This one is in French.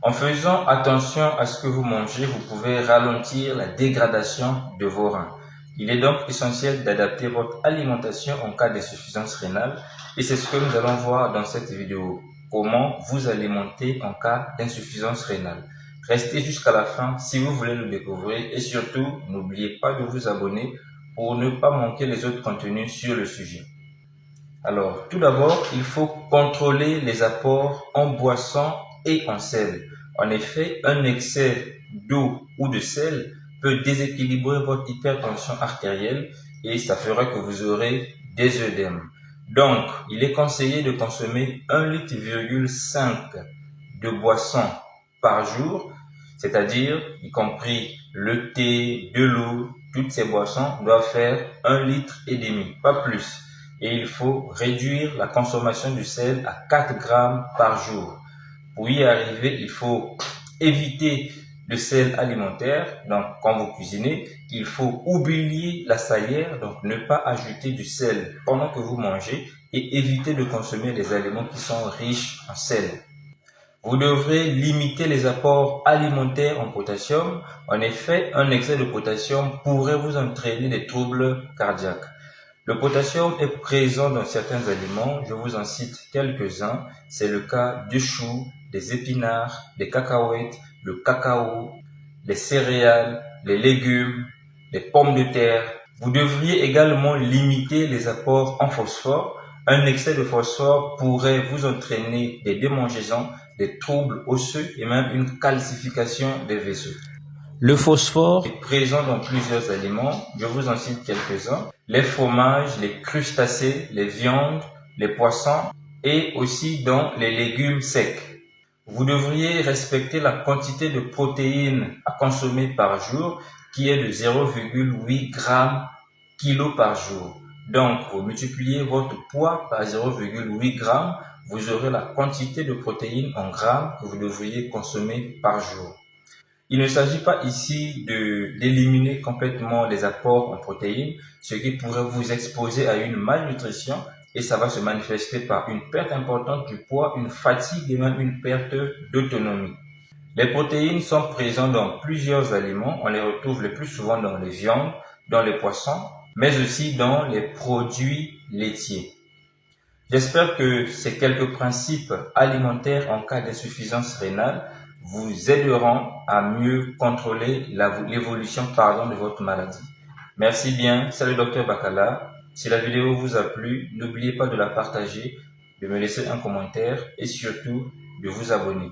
En faisant attention à ce que vous mangez, vous pouvez ralentir la dégradation de vos reins. Il est donc essentiel d'adapter votre alimentation en cas d'insuffisance rénale et c'est ce que nous allons voir dans cette vidéo. Comment vous alimenter en cas d'insuffisance rénale. Restez jusqu'à la fin si vous voulez le découvrir et surtout, n'oubliez pas de vous abonner pour ne pas manquer les autres contenus sur le sujet. Alors, tout d'abord, il faut contrôler les apports en boisson et en sel. En effet, un excès d'eau ou de sel peut déséquilibrer votre hypertension artérielle et ça fera que vous aurez des œdèmes. Donc, il est conseillé de consommer 1,5 litre de boisson par jour, c'est-à-dire, y compris le thé, de l'eau, toutes ces boissons doivent faire 1,5 litre, pas plus. Et il faut réduire la consommation du sel à 4 grammes par jour. Pour y arriver, il faut éviter le sel alimentaire. Donc, quand vous cuisinez, il faut oublier la salière, donc ne pas ajouter du sel pendant que vous mangez et éviter de consommer les aliments qui sont riches en sel. Vous devrez limiter les apports alimentaires en potassium. En effet, un excès de potassium pourrait vous entraîner des troubles cardiaques. Le potassium est présent dans certains aliments, je vous en cite quelques-uns. C'est le cas du chou, des épinards, des cacahuètes, le cacao, les céréales, les légumes, les pommes de terre. Vous devriez également limiter les apports en phosphore. Un excès de phosphore pourrait vous entraîner des démangeaisons, des troubles osseux et même une calcification des vaisseaux. Le phosphore est présent dans plusieurs aliments, je vous en cite quelques-uns. Les fromages, les crustacés, les viandes, les poissons et aussi dans les légumes secs. Vous devriez respecter la quantité de protéines à consommer par jour qui est de 0,8 g kg par jour. Donc, vous multipliez votre poids par 0,8 g, vous aurez la quantité de protéines en grammes que vous devriez consommer par jour. Il ne s'agit pas ici d'éliminer complètement les apports en protéines, ce qui pourrait vous exposer à une malnutrition et ça va se manifester par une perte importante du poids, une fatigue et même une perte d'autonomie. Les protéines sont présentes dans plusieurs aliments, on les retrouve le plus souvent dans les viandes, dans les poissons, mais aussi dans les produits laitiers. J'espère que ces quelques principes alimentaires en cas d'insuffisance rénale vous aideront à mieux contrôler l'évolution de votre maladie. Merci bien, c'est le Dr Bakala. Si la vidéo vous a plu, n'oubliez pas de la partager, de me laisser un commentaire et surtout de vous abonner.